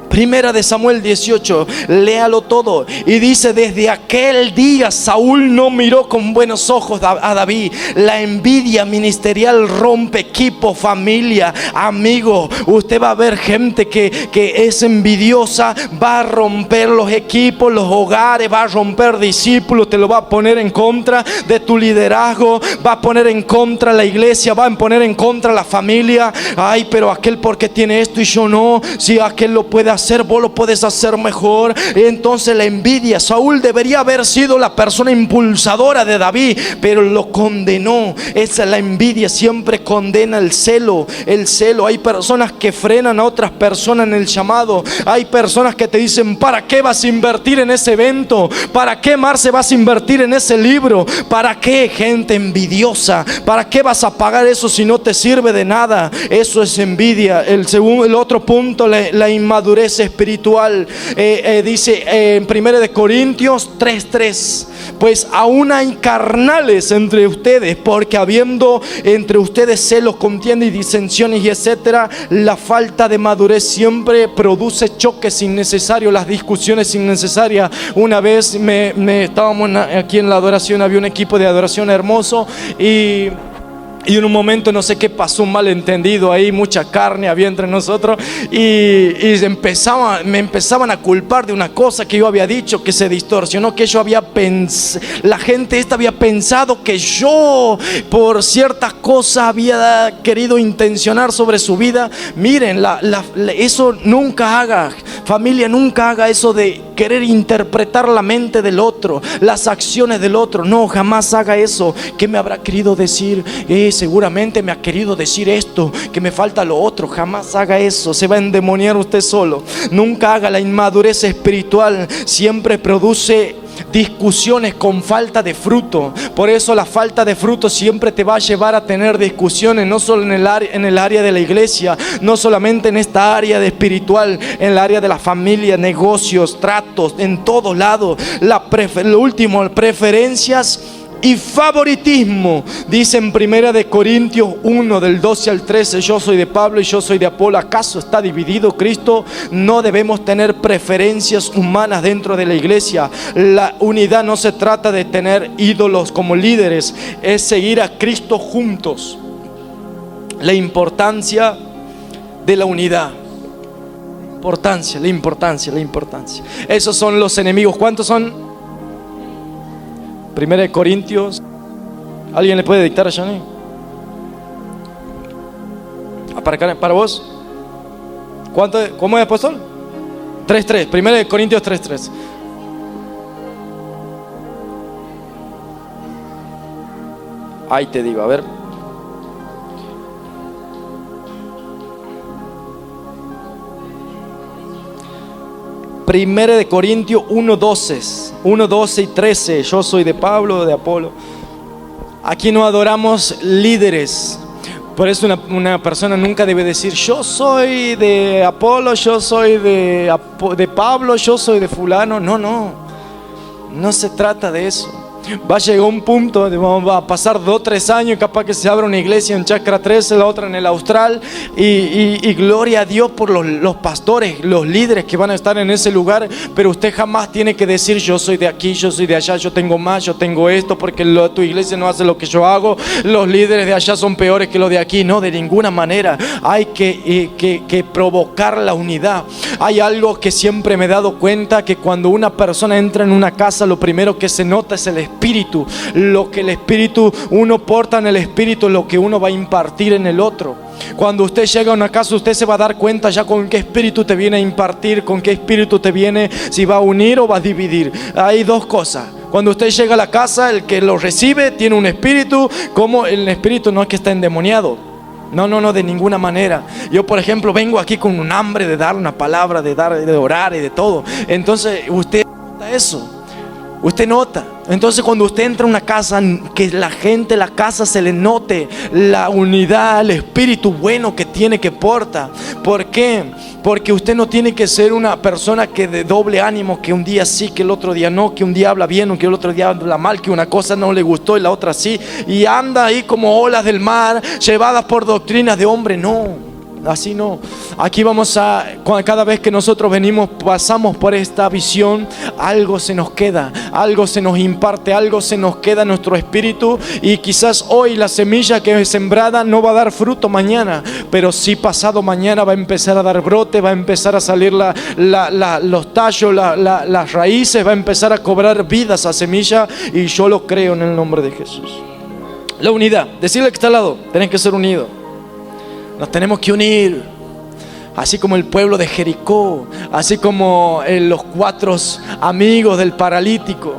A: Primera de Samuel 18, léalo todo. Y dice: desde aquel día Saúl no miró con buenos ojos a David. La envidia ministerial rompe equipo, familia, amigos. Usted va a ver gente que es envidiosa, va a romper los equipos, los hogares, va a romper discípulos, te lo va a poner en contra de tu liderazgo, va a poner en contra la iglesia, va a poner en contra la familia. Ay, pero aquel porque tiene esto y yo no. Si aquel lo puede hacer, vos lo puedes hacer mejor. Entonces la envidia. Saúl debería haber sido la persona impulsadora de David, pero lo condenó. Esa es la envidia, siempre condena el celo. El celo. Hay personas que frenan a otras personas en el llamado. Hay personas que te dicen: ¿para qué vas a invertir en ese evento? ¿Para qué, Marce, vas a invertir en ese libro? ¿Para qué? Gente envidiosa. ¿Para qué vas a pagar eso si no te sirve de nada? Eso es envidia. El otro punto, la inmadurez espiritual. Dice en 1 de Corintios 3:3: pues aún hay carnales entre ustedes, porque habiendo entre ustedes celos, contiendas y disensiones y etcétera, la falta de madurez siempre produce choques innecesarios, las discusiones innecesarias. Una vez estábamos aquí en la adoración, había un equipo de adoración hermoso y en un momento no sé qué pasó, un malentendido ahí, mucha carne había entre nosotros y me empezaban a culpar de una cosa que yo había dicho, que se distorsionó, que yo la gente esta había pensado que yo por ciertas cosas había querido intencionar sobre su vida. Miren, eso nunca haga, familia, nunca haga eso de querer interpretar la mente del otro, las acciones del otro. No, jamás haga eso. ¿Qué me habrá querido decir? Seguramente me ha querido decir esto, que me falta lo otro. Jamás haga eso, se va a endemoniar usted solo. Nunca haga. La inmadurez espiritual siempre produce discusiones con falta de fruto. Por eso la falta de fruto siempre te va a llevar a tener discusiones, no solo en el área de la iglesia, no solamente en esta área de espiritual, en el área de la familia, negocios, tratos, en todos lados. Lo último, preferencias y favoritismo. Dice en 1 de Corintios 1 del 12 al 13: yo soy de Pablo y yo soy de Apolo. ¿Acaso está dividido Cristo? No debemos tener preferencias humanas dentro de la iglesia. La unidad no se trata de tener ídolos como líderes, es seguir a Cristo juntos. La importancia de la unidad. La importancia. Esos son los enemigos. ¿Cuántos son? 1 de Corintios. ¿Alguien le puede dictar a Johnny? Para vos. ¿Cómo es, apóstol? 3:3. 1 de Corintios 3:3. Ahí te digo, a ver. Primera de Corintios 1:12 y 13. Yo soy de Pablo, de Apolo. Aquí no adoramos líderes. Por eso una persona nunca debe decir: yo soy de Apolo, yo soy de Pablo, yo soy de fulano. No se trata de eso. Va a llegar un punto, va a pasar 2 o 3 años, capaz que se abra una iglesia en Chacra 13, la otra en el Austral, y gloria a Dios por los pastores, los líderes que van a estar en ese lugar. Pero usted jamás tiene que decir: yo soy de aquí, yo soy de allá, yo tengo más, yo tengo esto, porque tu iglesia no hace lo que yo hago, los líderes de allá son peores que los de aquí. No, de ninguna manera. Hay que provocar la unidad. Hay algo que siempre me he dado cuenta, que cuando una persona entra en una casa, lo primero que se nota es el espíritu. Lo que el espíritu, uno porta en el espíritu, lo que uno va a impartir en el otro. Cuando usted llega a una casa, usted se va a dar cuenta ya con qué espíritu te viene a impartir, con qué espíritu te viene, si va a unir o va a dividir. Hay dos cosas. Cuando usted llega a la casa, el que lo recibe tiene un espíritu, como el espíritu no es que está endemoniado. No, de ninguna manera. Yo, por ejemplo, vengo aquí con un hambre de dar una palabra, de orar y de todo. Entonces, usted nota eso. Usted nota. Entonces, cuando usted entra a una casa, que la gente, la casa se le note la unidad, el espíritu bueno que tiene, que porta. ¿Por qué? Porque usted no tiene que ser una persona que de doble ánimo, que un día sí, que el otro día no, que un día habla bien o que el otro día habla mal, que una cosa no le gustó y la otra sí, y anda ahí como olas del mar, llevadas por doctrinas de hombre. No. Así no. Aquí vamos a, cada vez que nosotros venimos, pasamos por esta visión, algo se nos queda, algo se nos imparte, algo se nos queda en nuestro espíritu. Y quizás hoy la semilla que es sembrada no va a dar fruto mañana, pero sí pasado mañana va a empezar a dar brote, va a empezar a salir los tallos, las raíces, va a empezar a cobrar vida esa semilla. Y yo lo creo en el nombre de Jesús. La unidad, decirle que está al lado, tenés que ser unidos. Nos tenemos que unir, así como el pueblo de Jericó, así como los 4 amigos del paralítico.